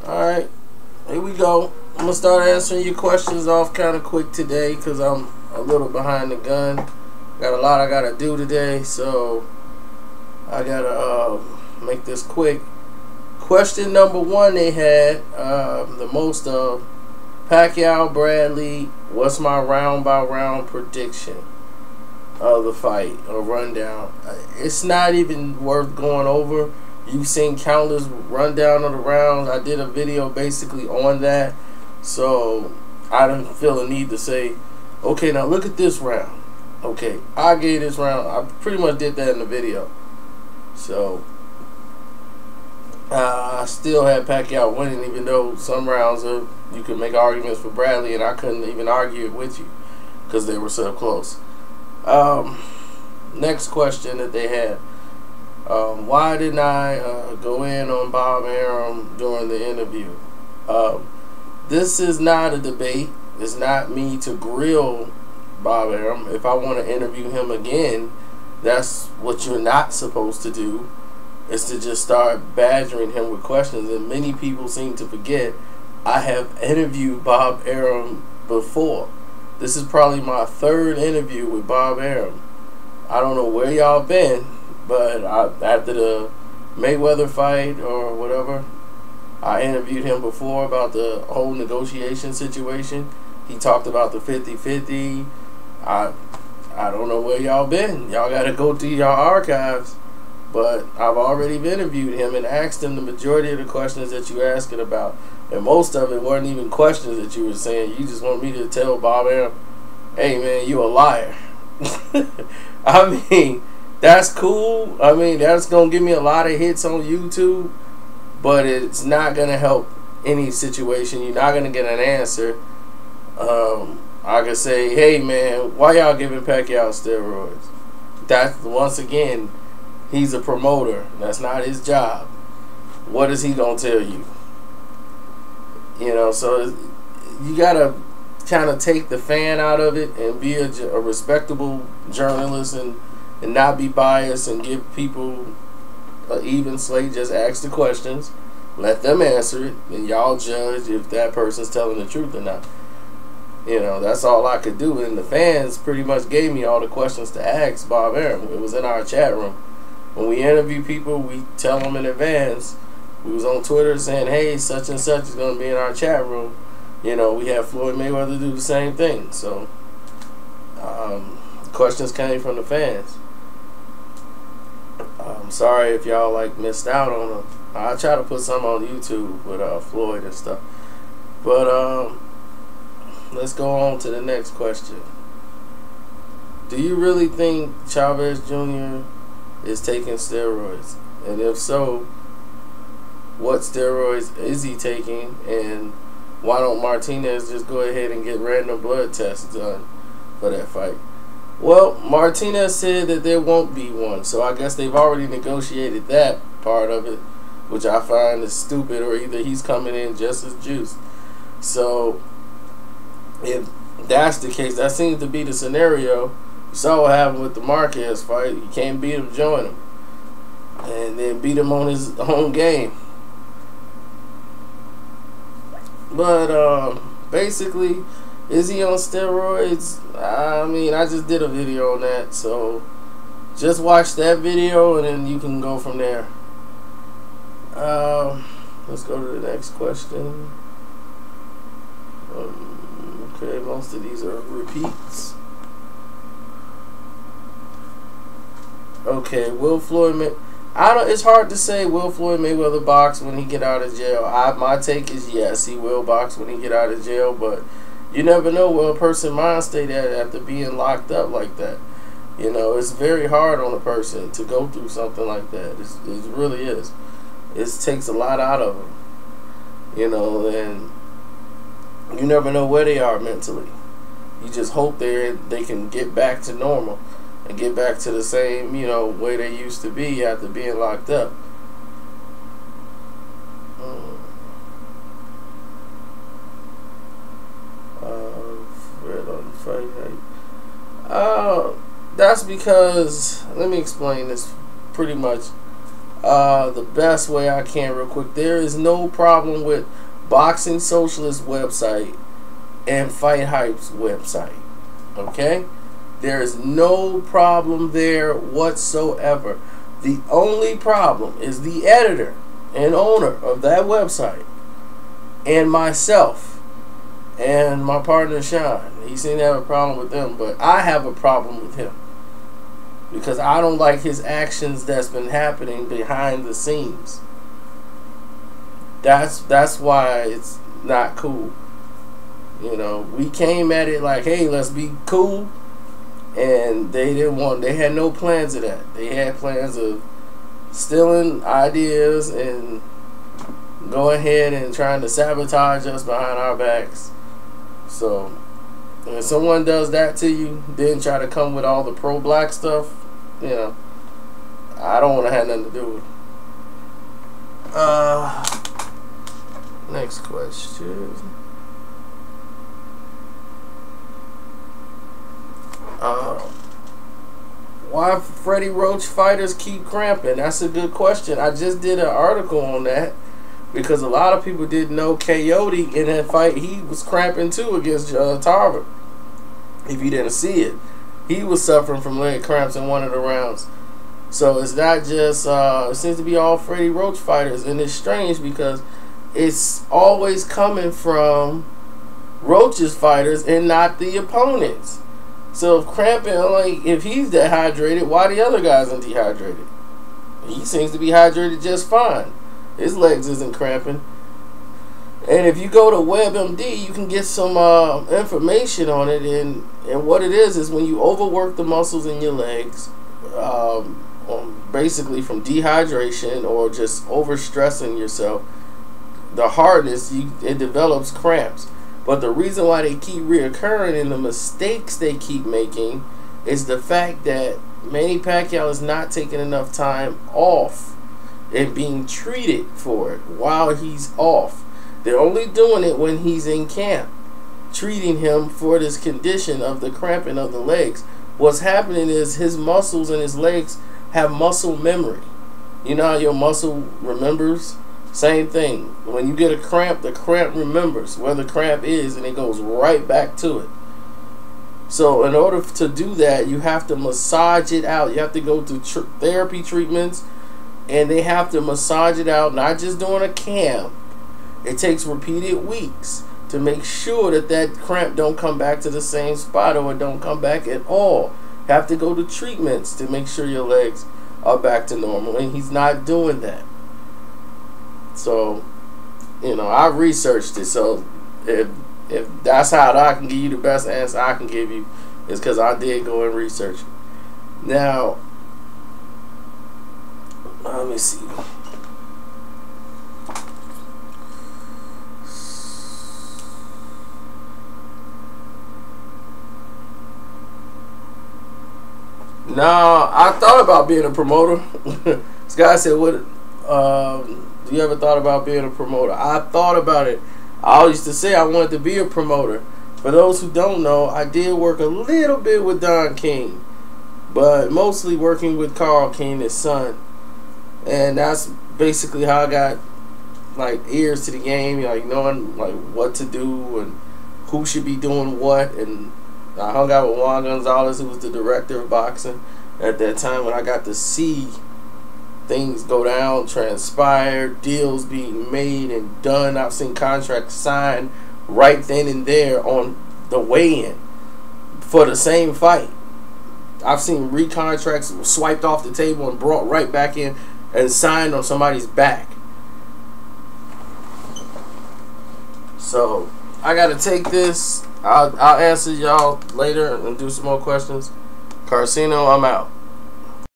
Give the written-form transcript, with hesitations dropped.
Alright, here we go. I'm going to start answering your questions off kind of quick today because I'm a little behind the gun. Got a lot I got to do today, so I got to make this quick. Question number one they had, the most of Pacquiao, Bradley, what's my round by round prediction of the fight, a rundown. It's not even worth going over. You've seen countless rundown of the rounds. I did a video basically on that, so I don't feel a need to say, okay, now look at this round. Okay, I gave this round. I pretty much did that in the video. So I still had Pacquiao winning, even though some rounds you could make arguments for Bradley, and I couldn't even argue it with you because they were so close. Next question that they had. Why didn't I go in on Bob Arum during the interview? This is not a debate. It's not me to grill Bob Arum. If I want to interview him again, that's what you're not supposed to do, is to just start badgering him with questions. And many people seem to forget I have interviewed Bob Arum before. This is probably my third interview with Bob Arum. I don't know where y'all been, but after the Mayweather fight or whatever, I interviewed him before about the whole negotiation situation. He talked about the 50-50. I don't know where y'all been. Y'all got to go through your archives. But I've already interviewed him and asked him the majority of the questions that you're asking about. And most of it weren't even questions that you were saying. You just want me to tell Bob Arum, hey man, you a liar. I mean, that's cool. I mean, that's going to give me a lot of hits on YouTube, but it's not going to help any situation. You're not going to get an answer. I could say, hey man, why y'all giving Pacquiao steroids? That's, once again, he's a promoter. That's not his job. What is he going to tell you? You know, so you got to kind of take the fan out of it and be a respectable journalist and not be biased and give people an even slate. Just ask the questions, let them answer it, and y'all judge if that person's telling the truth or not. You know, that's all I could do. And the fans pretty much gave me all the questions to ask Bob Arum. It was in our chat room. When we interview people, we tell them in advance. We was on Twitter saying, hey, such and such is going to be in our chat room. You know, we had Floyd Mayweather do the same thing. So, questions came from the fans. I'm sorry if y'all missed out on them. I try to put some on YouTube with Floyd and stuff. But let's go on to the next question. Do you really think Chavez Jr. is taking steroids? And if so, what steroids is he taking? And why don't Martinez just go ahead and get random blood tests done for that fight? Well, Martinez said that there won't be one, so I guess they've already negotiated that part of it, which I find is stupid, or either he's coming in just as juiced. So if that's the case, that seems to be the scenario. You saw what happened with the Marquez fight. You can't beat him, join him, and then beat him on his own game. But basically, is he on steroids? I mean, I just did a video on that, so just watch that video and then you can go from there. Let's go to the next question. Okay, most of these are repeats. Okay, will Floyd it's hard to say, will Floyd Mayweather box when he get out of jail? My take is yes, he will box when he get out of jail, but you never know where a person's mind state at after being locked up like that. You know, it's very hard on a person to go through something like that. It really is. It takes a lot out of them. You know, and you never know where they are mentally. You just hope they can get back to normal and get back to the same, you know, way they used to be after being locked up. That's because, let me explain this pretty much. the best way I can real quick. There is no problem with Boxing Socialist website and Fight Hype's website. Okay? There is no problem there whatsoever. The only problem is the editor and owner of that website and myself and my partner Sean. He seemed to have a problem with them, but I have a problem with him because I don't like his actions that's been happening behind the scenes. That's why it's not cool. You know, we came at it like, hey, let's be cool, and they had no plans of that. They had plans of stealing ideas and going ahead and trying to sabotage us behind our backs. So when someone does that to you, then try to come with all the pro-black stuff, you know, I don't want to have nothing to do with it. Next question. Why Freddie Roach fighters keep cramping? That's a good question. I just did an article on that because a lot of people didn't know Coyote in that fight. He was cramping too against Tarver. If you didn't see it, he was suffering from leg cramps in one of the rounds. So it's not just it seems to be all Freddie Roach fighters, and it's strange because it's always coming from Roach's fighters and not the opponents. So if cramping, like if he's dehydrated, why the other guys aren't dehydrated? He seems to be hydrated just fine. His legs isn't cramping. And if you go to WebMD, you can get some information on it. And what it is when you overwork the muscles in your legs, basically from dehydration or just overstressing yourself, the hardness, it develops cramps. But the reason why they keep reoccurring and the mistakes they keep making is the fact that Manny Pacquiao is not taking enough time off and being treated for it while he's off. They're only doing it when he's in camp, treating him for this condition of the cramping of the legs. What's happening is his muscles and his legs have muscle memory. You know how your muscle remembers? Same thing. When you get a cramp, the cramp remembers where the cramp is and it goes right back to it. So in order to do that, you have to massage it out. You have to go to therapy treatments, and they have to massage it out, not just during a camp. It takes repeated weeks to make sure that that cramp don't come back to the same spot or it don't come back at all. You have to go to treatments to make sure your legs are back to normal, and he's not doing that. So, you know, I researched it. So if that's how I can give you the best answer I can give you, is because I did go and research it. Now, let me see. Now, I thought about being a promoter. This guy said, "What? Do you ever thought about being a promoter?" I thought about it. I always used to say I wanted to be a promoter. For those who don't know, I did work a little bit with Don King, but mostly working with Carl King, his son. And that's basically how I got like ears to the game, like knowing like what to do and who should be doing what. And I hung out with Juan Gonzalez, who was the director of boxing at that time, when I got to see things go down, transpire, deals being made and done. I've seen contracts signed right then and there on the weigh-in for the same fight. I've seen recontracts swiped off the table and brought right back in and signed on somebody's back. So I gotta take this. I'll answer y'all later and do some more questions. Karceno, I'm out.